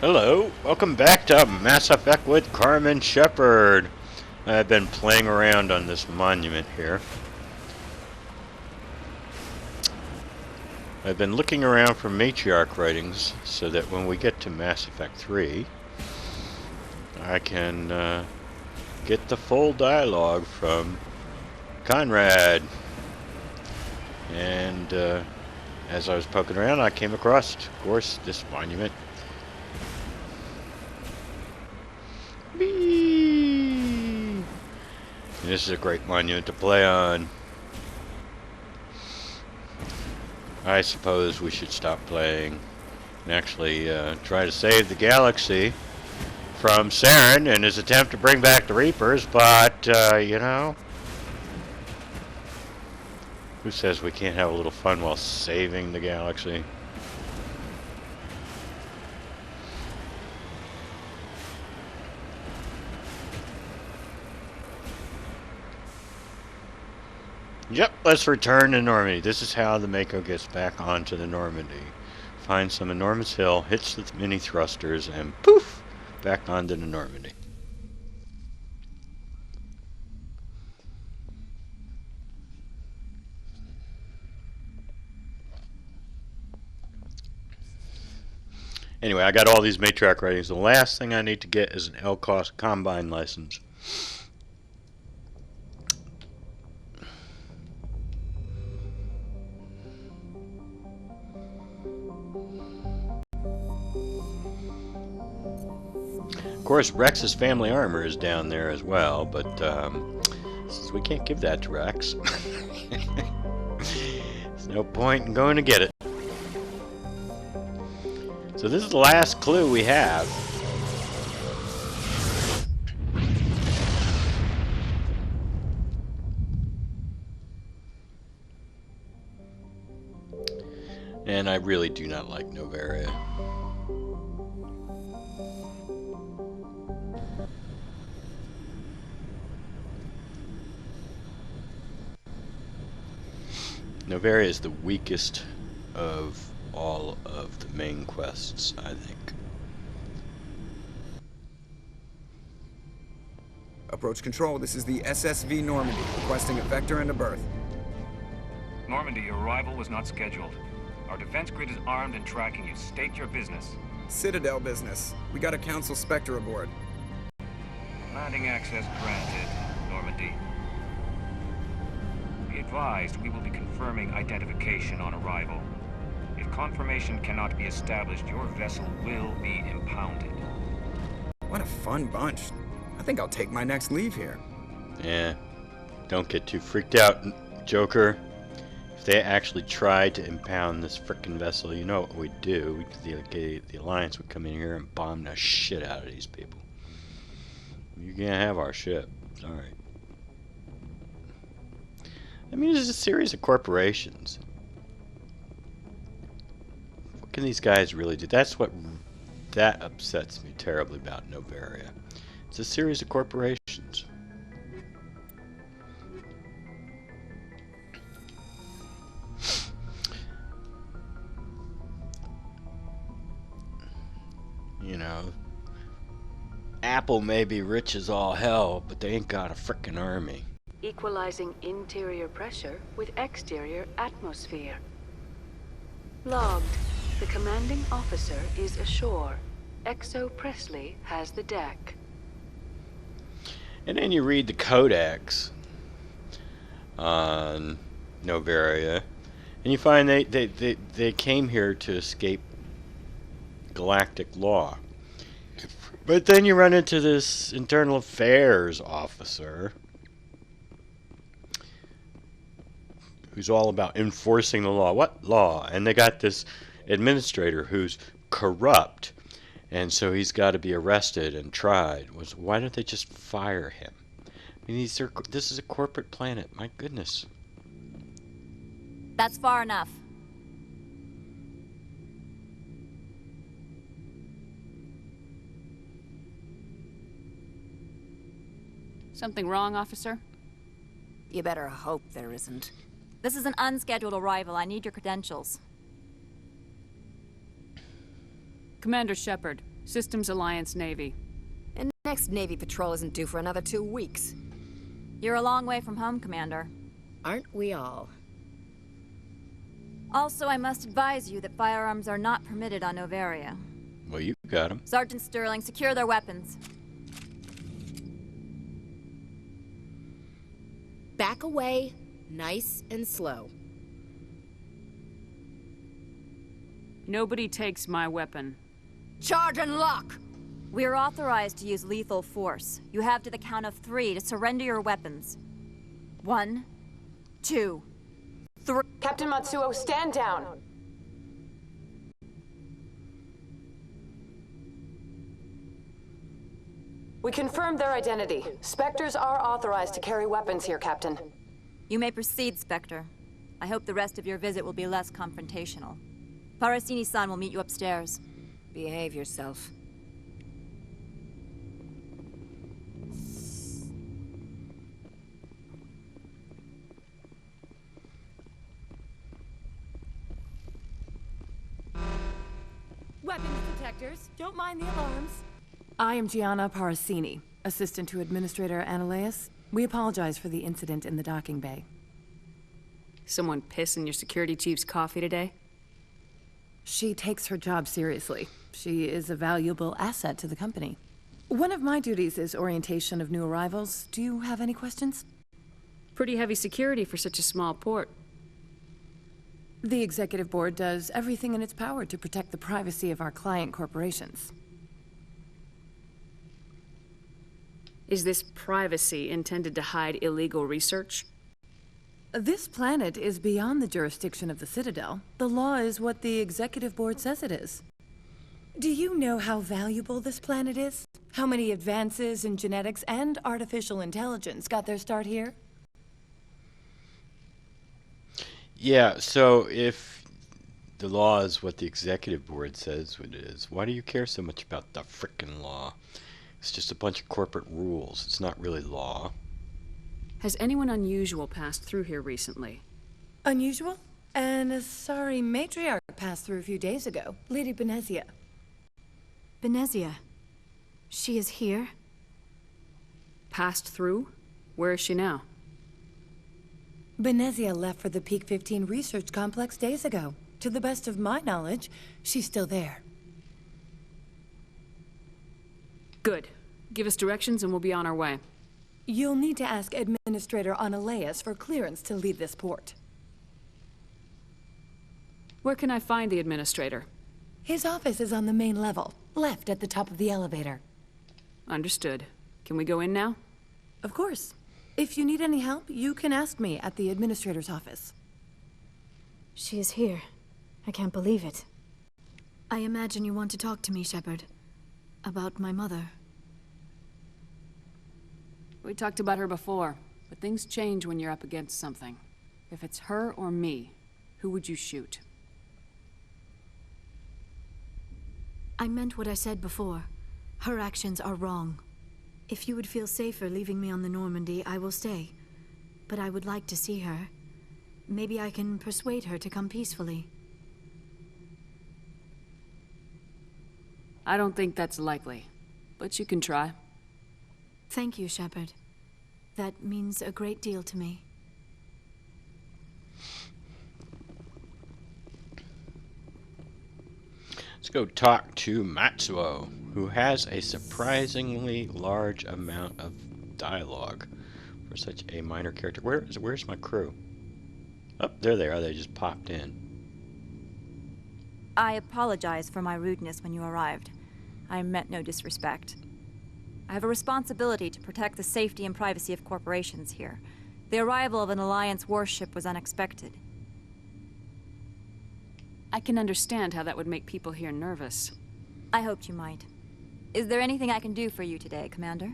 Hello, welcome back to Mass Effect with Carmen Shepard. I've been playing around on this monument here. I've been looking around for Matriarch writings so that when we get to Mass Effect 3, I can get the full dialogue from Conrad. And as I was poking around, I came across, of course, this monument. This is a great monument to play on. I suppose we should stop playing and actually try to save the galaxy from Saren in his attempt to bring back the Reapers, but, you know, who says we can't have a little fun while saving the galaxy? Yep, let's return to Normandy. This is how the Mako gets back onto the Normandy. Finds some enormous hill, hits the mini thrusters, and poof! Back onto the Normandy. Anyway, I got all these Matriarch writings. The last thing I need to get is an LCOS Combine license. Of course, Rex's family armor is down there as well, but since we can't give that to Rex, there's no point in going to get it. So this is the last clue we have. And I really do not like Noveria. Noveria is the weakest of all of the main quests, I think. Approach control, this is the SSV Normandy, requesting a vector and a berth. Normandy, your arrival was not scheduled. Our defense grid is armed and tracking you. State your business. Citadel business. We got a Council Spectre aboard. Landing access granted, Normandy. Be advised, we will be confirming identification on arrival. If confirmation cannot be established, your vessel will be impounded. What a fun bunch. I think I'll take my next leave here. Yeah, don't get too freaked out, Joker. If they actually tried to impound this frickin' vessel, you know what we'd do. The Alliance would come in here and bomb the shit out of these people. You can't have our ship. Sorry. I mean, this is a series of corporations. What can these guys really do? That upsets me terribly about Noveria. It's a series of corporations. You know, Apple may be rich as all hell, but they ain't got a frickin' army. Equalizing interior pressure with exterior atmosphere. Logged. The commanding officer is ashore. Exo Presley has the deck. And then you read the Codex on Noveria, and you find they came here to escape galactic law. But then you run into this internal affairs officer who's all about enforcing the law. What law? And they got this administrator who's corrupt, and so he's got to be arrested and tried. Why don't they just fire him? I mean, this is a corporate planet. My goodness. That's far enough. Something wrong, officer? You better hope there isn't. This is an unscheduled arrival. I need your credentials. Commander Shepard, Systems Alliance Navy. And next Navy patrol isn't due for another 2 weeks. You're a long way from home, Commander. Aren't we all? Also, I must advise you that firearms are not permitted on Noveria. Well, you got him. Sergeant Sterling, secure their weapons. Back away, nice and slow. Nobody takes my weapon. Charge and lock! We are authorized to use lethal force. You have to the count of 3 to surrender your weapons. 1, 2, 3. Captain Matsuo, stand down. We confirmed their identity. Spectres are authorized to carry weapons here, Captain. You may proceed, Spectre. I hope the rest of your visit will be less confrontational. Parasini-san will meet you upstairs. Behave yourself. Weapons detectors. Don't mind the alarms. I am Gianna Parasini, assistant to Administrator Anoleis. We apologize for the incident in the docking bay. Someone piss in your security chief's coffee today? She takes her job seriously. She is a valuable asset to the company. One of my duties is orientation of new arrivals. Do you have any questions? Pretty heavy security for such a small port. The Executive Board does everything in its power to protect the privacy of our client corporations. Is this privacy intended to hide illegal research? This planet is beyond the jurisdiction of the Citadel. The law is what the Executive Board says it is. Do you know how valuable this planet is? How many advances in genetics and artificial intelligence got their start here? Yeah, so if the law is what the Executive Board says it is, why do you care so much about the frickin' law? It's just a bunch of corporate rules. It's not really law. Has anyone unusual passed through here recently? Unusual? And a sorry matriarch passed through a few days ago. Lady Benezia. Benezia? She is here? Passed through? Where is she now? Benezia left for the Peak 15 research complex days ago. To the best of my knowledge, she's still there. Good. Give us directions and we'll be on our way. You'll need to ask Administrator Anoleis for clearance to leave this port. Where can I find the Administrator? His office is on the main level, left at the top of the elevator. Understood. Can we go in now? Of course. If you need any help, you can ask me at the Administrator's office. She is here. I can't believe it. I imagine you want to talk to me, Shepard. About my mother. We talked about her before, but things change when you're up against something. If it's her or me, who would you shoot? I meant what I said before. Her actions are wrong. If you would feel safer leaving me on the Normandy, I will stay. But I would like to see her. Maybe I can persuade her to come peacefully. I don't think that's likely, but you can try. Thank you, Shepard. That means a great deal to me. Let's go talk to Matsuo, who has a surprisingly large amount of dialogue for such a minor character. Where's my crew? Oh, there they are. They just popped in. I apologize for my rudeness when you arrived. I meant no disrespect. I have a responsibility to protect the safety and privacy of corporations here. The arrival of an Alliance warship was unexpected. I can understand how that would make people here nervous. I hoped you might. Is there anything I can do for you today, Commander?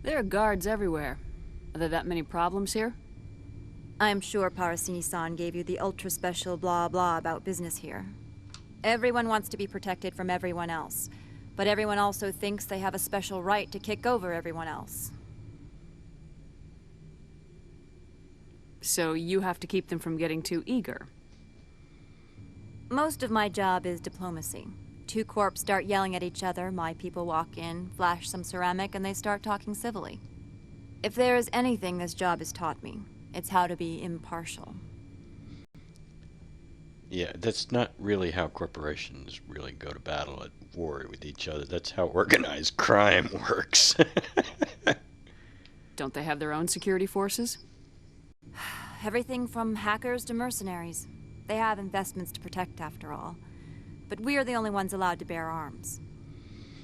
There are guards everywhere. Are there that many problems here? I am sure Parasini-san gave you the ultra-special blah-blah about business here. Everyone wants to be protected from everyone else, but everyone also thinks they have a special right to kick over everyone else. So you have to keep them from getting too eager. Most of my job is diplomacy. Two corps start yelling at each other, my people walk in, flash some ceramic, and they start talking civilly. If there is anything this job has taught me, it's how to be impartial. Yeah, that's not really how corporations really go to battle at war with each other. That's how organized crime works. Don't they have their own security forces? Everything from hackers to mercenaries. They have investments to protect, after all. But we are the only ones allowed to bear arms.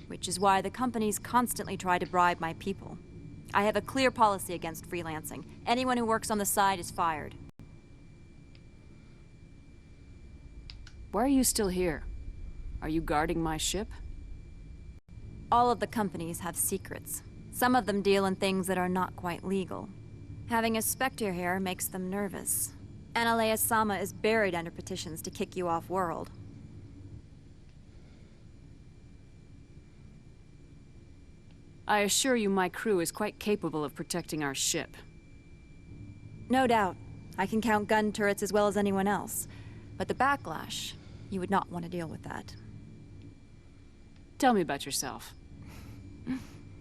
Which is why the companies constantly try to bribe my people. I have a clear policy against freelancing. Anyone who works on the side is fired. Why are you still here? Are you guarding my ship? All of the companies have secrets. Some of them deal in things that are not quite legal. Having a Spectre here makes them nervous. Anoleis-sama is buried under petitions to kick you off-world. I assure you my crew is quite capable of protecting our ship. No doubt. I can count gun turrets as well as anyone else. But the backlash, you would not want to deal with that. Tell me about yourself.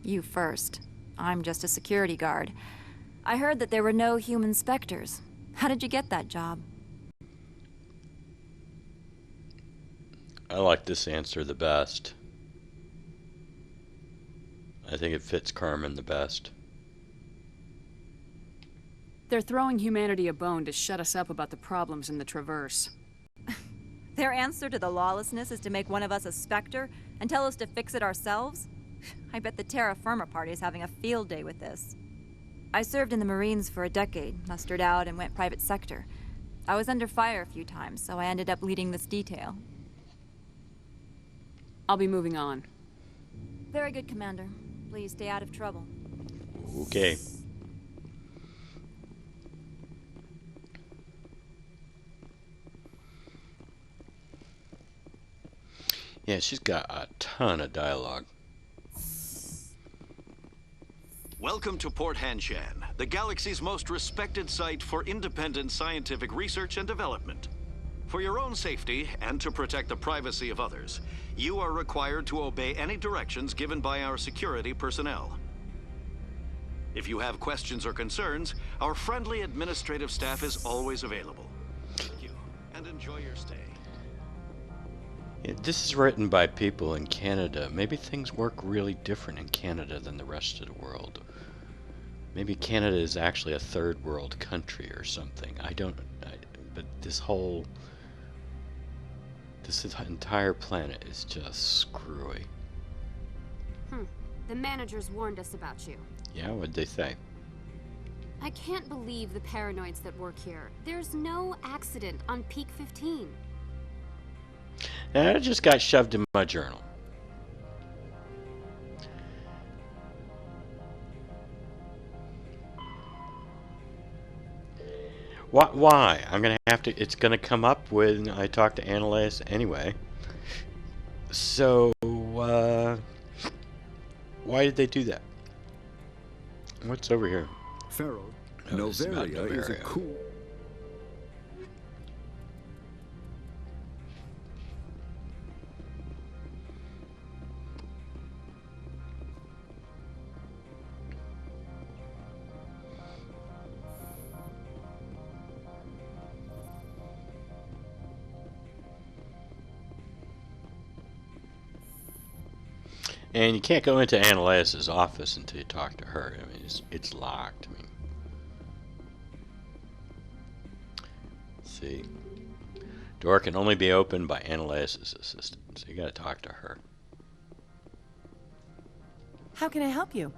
You first. I'm just a security guard. I heard that there were no human Spectres. How did you get that job? I like this answer the best. I think it fits Carmen the best. They're throwing humanity a bone to shut us up about the problems in the Traverse. Their answer to the lawlessness is to make one of us a Spectre and tell us to fix it ourselves? I bet the Terra Firma Party is having a field day with this. I served in the Marines for a decade, mustered out, and went private sector. I was under fire a few times, so I ended up leading this detail. I'll be moving on. Very good, Commander. Please stay out of trouble. Okay. Yeah, she's got a ton of dialogue. Welcome to Port Hanshan, the galaxy's most respected site for independent scientific research and development. For your own safety and to protect the privacy of others, you are required to obey any directions given by our security personnel. If you have questions or concerns, our friendly administrative staff is always available. Thank you, and enjoy your stay. Yeah, this is written by people in Canada. Maybe things work really different in Canada than the rest of the world. Maybe Canada is actually a third world country or something. But this entire planet is just screwy. The managers warned us about you. Yeah, what'd they say? I can't believe the paranoids that work here. There's no accident on Peak 15. And it just got shoved in my journal. Why? I'm gonna have to. It's gonna come up when I talk to Anoleis anyway. So, why did they do that? What's over here? Pharaoh, Oh, Noveria is a cool. And you can't go into Anoleis' office until you talk to her. I mean, it's locked. I mean, let's see. Door can only be opened by Anoleis' assistant, so you got to talk to her. How can I help you?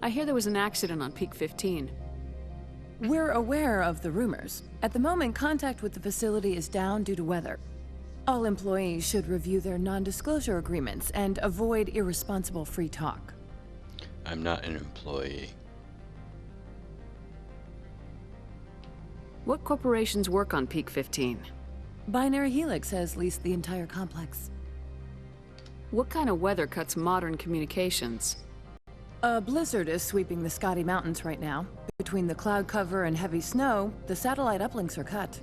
I hear there was an accident on Peak 15. We're aware of the rumors. At the moment, contact with the facility is down due to weather. All employees should review their non-disclosure agreements and avoid irresponsible free talk. I'm not an employee. What corporations work on Peak 15? Binary Helix has leased the entire complex. What kind of weather cuts modern communications? A blizzard is sweeping the Scotty Mountains right now. Between the cloud cover and heavy snow, the satellite uplinks are cut.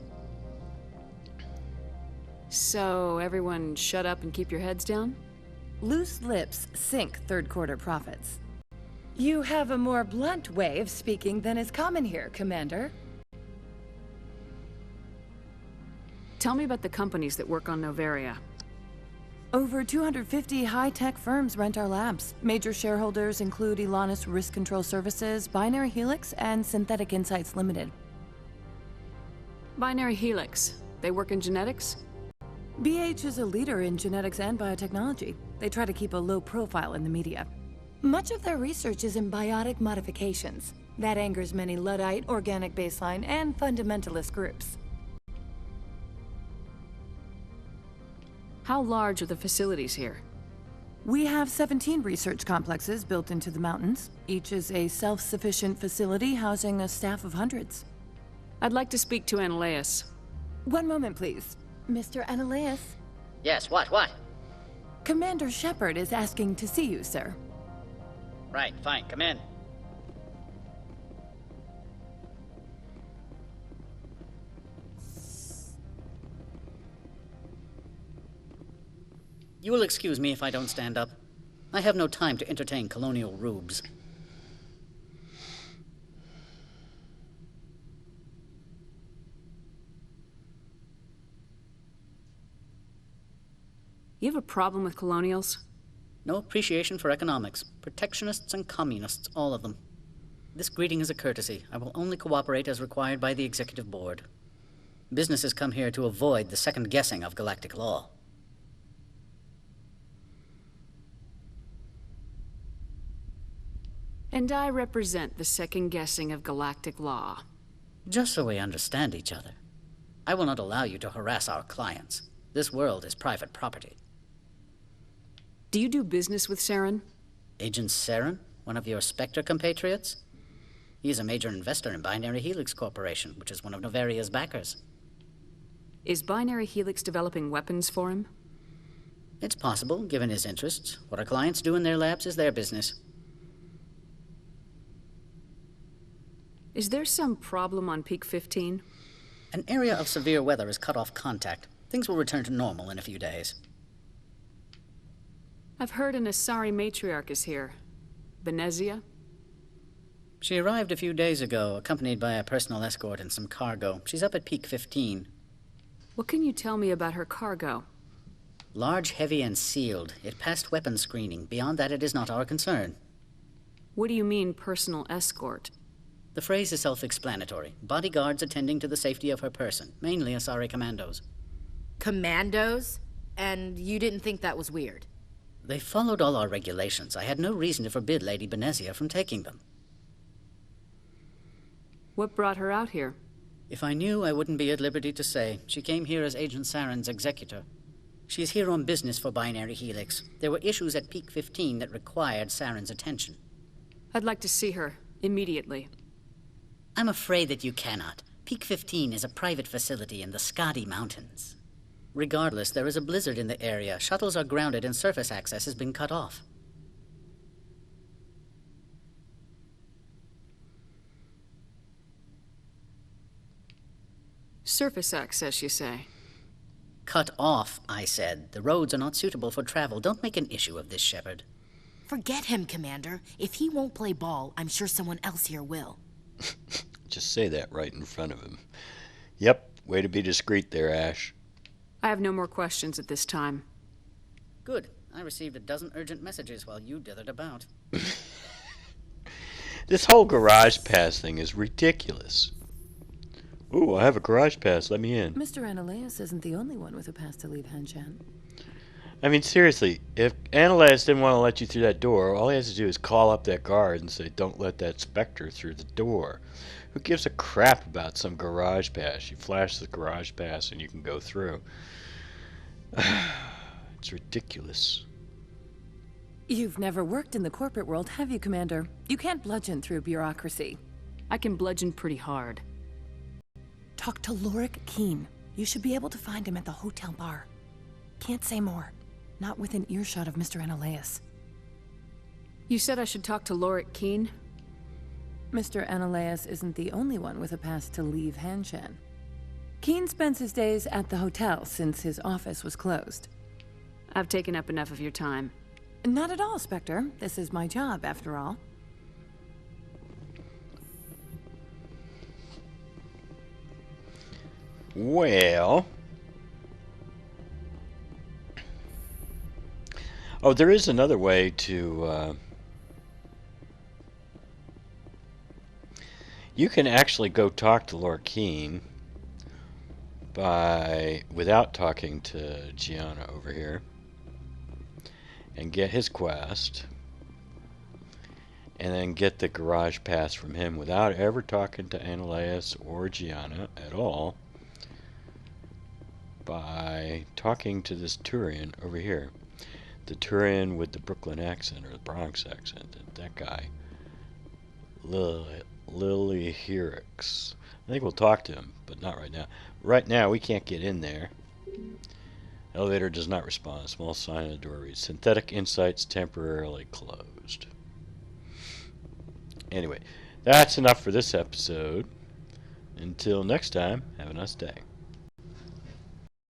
So, everyone shut up and keep your heads down? Loose lips sink third quarter profits. You have a more blunt way of speaking than is common here, Commander. Tell me about the companies that work on Noveria. Over 250 high-tech firms rent our labs. Major shareholders include Elanus Risk Control Services, Binary Helix, and Synthetic Insights Limited. Binary Helix. They work in genetics? BH is a leader in genetics and biotechnology. They try to keep a low profile in the media. Much of their research is in biotic modifications. That angers many Luddite, organic baseline, and fundamentalist groups. How large are the facilities here? We have 17 research complexes built into the mountains. Each is a self-sufficient facility housing a staff of hundreds. I'd like to speak to Anoleis. One moment, please. Mr. Anoleis? Yes, what? Commander Shepard is asking to see you, sir. Right, fine, come in. You will excuse me if I don't stand up. I have no time to entertain colonial rubes. You have a problem with colonials? No appreciation for economics. Protectionists and communists, all of them. This greeting is a courtesy. I will only cooperate as required by the Executive Board. Businesses come here to avoid the second guessing of galactic law. And I represent the second guessing of galactic law. Just so we understand each other. I will not allow you to harass our clients. This world is private property. Do you do business with Saren? Agent Saren? One of your Spectre compatriots? He is a major investor in Binary Helix Corporation, which is one of Noveria's backers. Is Binary Helix developing weapons for him? It's possible, given his interests. What our clients do in their labs is their business. Is there some problem on Peak 15? An area of severe weather has cut off contact. Things will return to normal in a few days. I've heard an Asari Matriarch is here. Benezia? She arrived a few days ago, accompanied by a personal escort and some cargo. She's up at Peak 15. What can you tell me about her cargo? Large, heavy, and sealed. It passed weapons screening. Beyond that, it is not our concern. What do you mean, personal escort? The phrase is self-explanatory. Bodyguards attending to the safety of her person, mainly Asari commandos. Commandos? And you didn't think that was weird? They followed all our regulations. I had no reason to forbid Lady Benezia from taking them. What brought her out here? If I knew, I wouldn't be at liberty to say. She came here as Agent Saren's executor. She's here on business for Binary Helix. There were issues at Peak 15 that required Saren's attention. I'd like to see her, immediately. I'm afraid that you cannot. Peak 15 is a private facility in the Scotty Mountains. Regardless, there is a blizzard in the area. Shuttles are grounded and surface access has been cut off. Surface access, you say? Cut off, I said. The roads are not suitable for travel. Don't make an issue of this, Shepard. Forget him, Commander. If he won't play ball, I'm sure someone else here will. Just say that right in front of him. Yep, way to be discreet there, Ash. I have no more questions at this time. Good. I received a dozen urgent messages while you dithered about. This whole garage pass thing is ridiculous. Ooh, I have a garage pass. Let me in. Mr. Anoleis isn't the only one with a pass to leave Hanshan. I mean, seriously, if Anoleis didn't want to let you through that door, all he has to do is call up that guard and say, don't let that Spectre through the door. Who gives a crap about some garage pass? You flash the garage pass and you can go through. It's ridiculous. You've never worked in the corporate world, have you, Commander? You can't bludgeon through bureaucracy. I can bludgeon pretty hard. Talk to Lorik Keen. You should be able to find him at the hotel bar. Can't say more. Not within earshot of Mr. Anoleis. You said I should talk to Lorik Keene? Mr. Anoleis isn't the only one with a pass to leave Hanshan. Keene spends his days at the hotel since his office was closed. I've taken up enough of your time. Not at all, Spectre. This is my job, after all. Well... Oh, there is another way to... You can actually go talk to Lorik Keene without talking to Gianna over here and get his quest and then get the garage pass from him without ever talking to Anoleis or Gianna at all by talking to this Turian over here. The Turian with the Brooklyn accent or the Bronx accent, that guy. Lily Herix. I think we'll talk to him, but not right now. Right now, we can't get in there. Elevator does not respond. Small sign on the door reads, Synthetic Insights temporarily closed. Anyway, that's enough for this episode. Until next time, have a nice day.